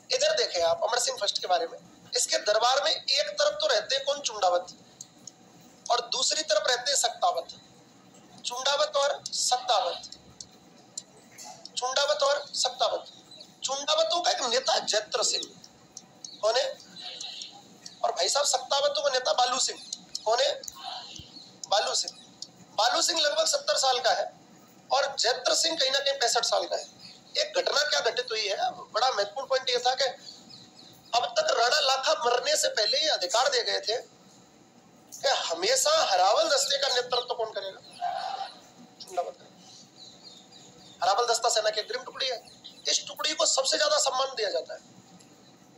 इधर देखें आप अमर सिंह फर्स्ट के बारे में। इसके दरबार में एक तरफ तो रहते हैं कौन, चुंडावत, और दूसरी तरफ रहते हैं सक्तावत। चुंडावत और सक्तावत, चुंडावत और सक्तावत। चुंडावतों का एक नेता है जैत्र सिंह, कौन है? और भाई साहब सक्तावतों का नेता बालू सिंह, कौन है? बालू सिंह। बालू सिंह लगभग 70 साल का है और जैत्र सिंह कहीं ना कहीं 65 साल का है। एक घटना क्या घटित हुई है, बड़ा महत्वपूर्ण पॉइंट ये था कि अब तक राणा लाखा मरने से पहले ये अधिकार दे गए थे कि हमेशा हरावल दस्ते का नेतृत्व कौन करेगा? चुंडावत। हरावल दस्ता सेना की अग्रिम टुकड़ी है, इस टुकड़ी को सबसे ज्यादा सम्मान दिया जाता है।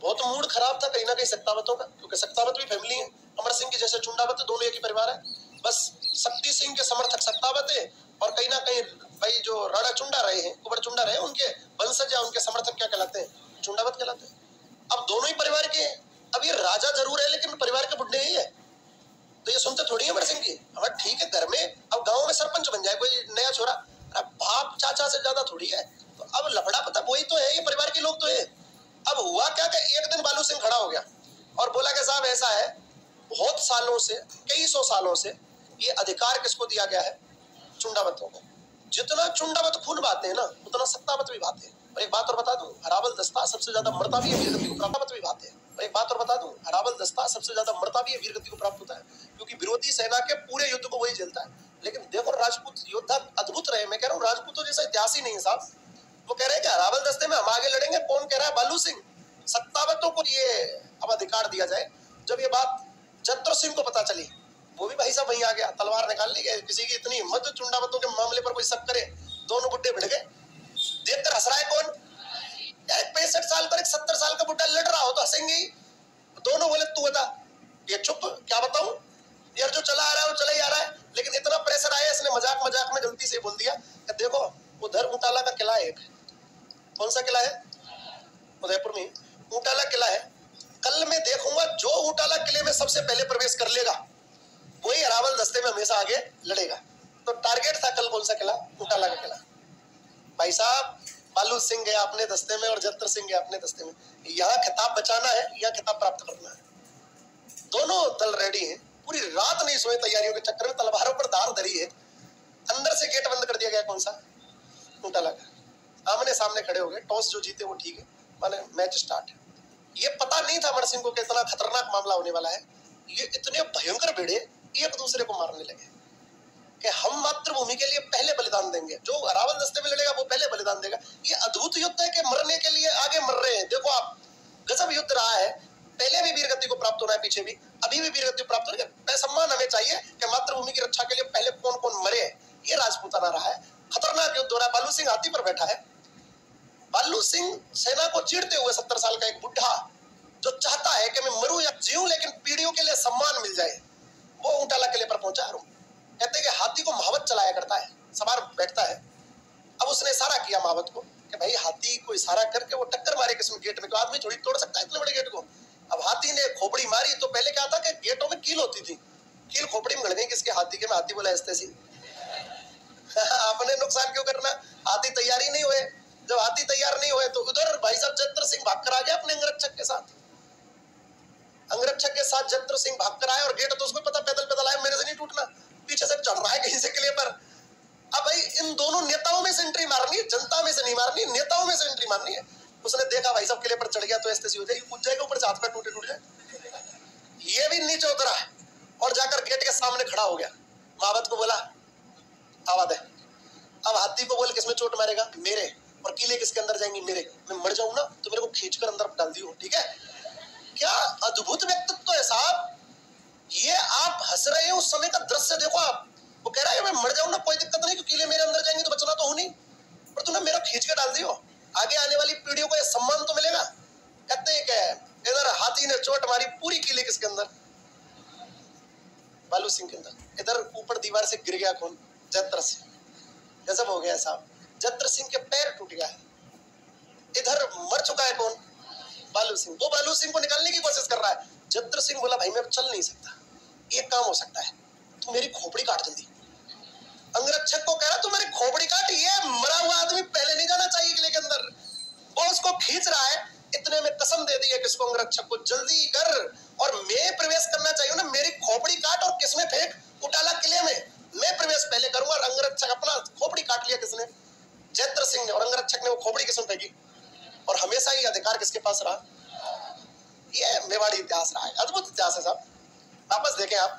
बहुत मूड खराब था कहीं ना कहीं सक्तावतों का, क्योंकि सक्तावत भी फैमिली है, अमर सिंह की जैसे चुंडावत दोनों एक ही परिवार है। बस शक्ति सिंह के समर्थक सक्तावत है और कहीं ना कहीं भाई जो राणा चुंडा रहे हैं, कुंवर चुंडा रहे, उनके वंशज या उनके समर्थक क्या कहलाते हैं? चुंडावत कहलाते हैं। अब दोनों ही परिवार के, अब ये राजा जरूर है लेकिन परिवार के बुढ़े ही है, तो ये सुनते थोड़ी है अमर सिंह की। हमारा ठीक है, घर में अब गाँव में सरपंच बन जाए कोई नया छोरा, बाप चाचा से ज्यादा थोड़ी है। तो अब लफड़ा पता वही तो है, ये परिवार के लोग तो है। अब हुआ क्या कि एक दिन बालू सिंह खड़ा हो गया और बोला कि साहब ऐसा है, बहुत सालों से, कई सौ सालों से ये अधिकार किसको दिया गया है? चुंडावतों को। जितना चुंडावत खून बहाते हैं ना, उतना सक्तावत भी बहाते हैं। और एक बात और बता दूं, हरावल दस्ता सबसे ज्यादा मरता भी है, वीरगति को प्राप्त भी बहाते हैं। और एक बात और बता दूं, हरावल दस्ता सबसे ज्यादा मरता भी है, वीरगति को प्राप्त होता है, क्योंकि विरोधी सेना के पूरे युद्ध को वही झेलता है। लेकिन देखो राजपूत योद्धा अद्भुत रहे, मैं कह रहा हूँ राजपूतों जैसा इतिहास ही नहीं है साहब। वो कह रहे हैं कि हरावल दस्ते में हम आगे लड़ेंगे, कौन कह रहा है? बालू सिंह। सक्तावतों को ये अब अधिकार दिया जाए। जब ये बात जैत्र सिंह को पता चली, वो भी भाई साहब वहीं आ गया, तलवार निकाल ली। किसी की इतनी हिम्मत चुंडावतों के मामले पर कोई शक करे? दोनों बुड्ढे भिड़ गए। देखकर हंस रहा है कौन? 65 साल पर एक 70 साल का बुड्ढा लड़ रहा हो तो हंसेंगे ही। दोनों बोले तू बता, ये चुप, क्या बताऊं यार, जो चला आ रहा है वो चला ही आ रहा है। लेकिन इतना प्रेशर आया, इसने मजाक मजाक में गलती से बोल दिया कि देखो उधर ऊंटाला का किला है एक। कौन सा किला है? उदयपुर में ऊंटाला किला है। कल मैं देखूंगा जो ऊंटाला किले में सबसे पहले प्रवेश कर लेगा वही हरावल दस्ते में हमेशा आगे लड़ेगा। तो टारगेट था कल कौन सा किला? ऊंटाला का किला। भाई साहब बालू सिंह गया अपने दस्ते में और जैत्र सिंह गया अपने दस्ते में। यहाँ खिताब बचाना है, यहाँ खिताब प्राप्त करना है। दोनों दल रेडी हैं, पूरी रात नहीं सोए तैयारियों के चक्कर में, तलवारों पर धार धरी है। अंदर से गेट बंद कर दिया गया, कौन सा? ऊंटाला का। आमने सामने खड़े हो गए, टॉस जो जीते वो ठीक है, माने मैच स्टार्ट है। ये पता नहीं था अमर सिंह को कि इतना खतरनाक मामला होने वाला है। ये इतने भयंकर भिड़े एक दूसरे को मारने लगे कि हम मातृभूमि के लिए पहले बलिदान देंगे। जो हरावल दस्ते में लड़ेगा वो पहले बलिदान देगा। ये अद्भुत युद्ध है कि मरने के लिए आगे मर रहे हैं। देखो आप, गजब युद्ध रहा है। पहले भी वीरगति को प्राप्त होना है, पीछे भी, अभी भी वीरगति प्राप्त होना है। सम्मान हमें चाहिए कि मातृभूमि की रक्षा के लिए पहले कौन कौन मरे। ये राजपूताना रहा है, खतरनाक युद्ध हो रहा है। बालू सिंह हाथी पर बैठा है। बालू सिंह सेना को चीरते हुए 70 साल का एक बुढ़ा जो चाहता है कि मैं मरूं या जीऊं लेकिन पीढ़ियों के लिए सम्मान मिल जाए, वो ऊंटाला किले पर पहुंचा। कहते हैं कि हाथी को महावत चलाया करता है, सवार बैठता है। अब उसने इशारा किया महावत को कि भाई हाथी को इशारा करके वो टक्कर मारे किसी गेट में, तो आदमी थोड़ी तोड़ सकता है इतने बड़े गेट को। अब हाथी ने खोपड़ी मारी तो पहले क्या था कि गेटों में कील होती थी, कील खोपड़ी में गड़ गई किसके? हाथी के में। हाथी बोला ऐसे सी आपने नुकसान क्यों करना, हाथी तैयार ही नहीं हुए। जब हाथी तैयार नहीं हुए तो उधर भाई साहब जैत्र सिंह भागकर आ गया अपने अंगरक्षक के साथ। अंगरक्षक के साथ जैत्र सिंह भागकर आए और गेट तो उसको पता पैदल पैदल आया, मेरे से नहीं टूटना, पीछे से चढ़ रहा है कहीं से किले पर। अब भाई इन दोनों नेताओं में से एंट्री मारनी है, जनता में से नहीं मारनी, नेताओं में से एंट्री मारनी है। उसने देखा भाई साहब किले पर चढ़ गया तो ऐसे हो जाएगी, कूद जाएगा ऊपर से, हाथ पैर टूटे टूट जाए। ये भी नीचे उतरा और जाकर गेट के सामने खड़ा हो गया। महावत को बोला आवाज है। अब हाथी को बोल किसमें चोट मारेगा? मेरे। और किले किसके अंदर जाएंगी? मेरे। मैं मर जाऊं ना तो मेरे को खींचकर अंदर डाल दियो, ठीक है? क्या अद्भुत व्यक्तित्व है साहब। ये आप हंस रहे हैं, उस समय का दृश्य देखो आप। वो कह रहा है मैं मर जाऊं ना कोई दिक्कत नहीं, क्योंकि किले मेरे अंदर जाएंगे तो बचना तो हो नहीं, पर तूने मेरा खींच के डाल दियो, आगे आने वाली पीढ़ियों को यह सम्मान तो मिलेगा। कहते हैं कि इधर हाथी ने चोट मारी, पूरी किले किसके अंदर? बालू सिंह के अंदर। इधर ऊपर दीवार से गिर गया कौन? जैत्र सिंह। गजब हो गया साहब, जैत्र सिंह के पैर टूट गया है। इधर मर चुका है कौन? बालू सिंह। वो बालू सिंह को निकालने की कोशिश कर रहा है। जैत्र सिंह बोला भाई मैं चल नहीं सकता, एक काम हो सकता है, तू मेरी खोपड़ी काट जल्दी। अंगरक्षक को कह रहा तू मेरी खोपड़ी काट, ये मरा हुआ आदमी पहले नहीं जाना चाहिए किले के अंदर। वो उसको खींच रहा है, इतने इतने में कसम दे दी है किसको, अंगरक्षक को, जल्दी कर। और मैं प्रवेश करना चाहिए ना, मेरी खोपड़ी काट और किसमें फेंक, उटाला किले में। मैं प्रवेश पहले करूंगा और अंगरक्षक अपना खोपड़ी काट लिया किसने, जयद्रथ सिंह ने, और अंगरक्षक ने वो खोपड़ी किसमें फेंकी। और हमेशा ही अधिकार किसके पास रहा, ये मेवाड़ी इतिहास रहा है, अद्भुत इतिहास है साहब, वापस देखें आप।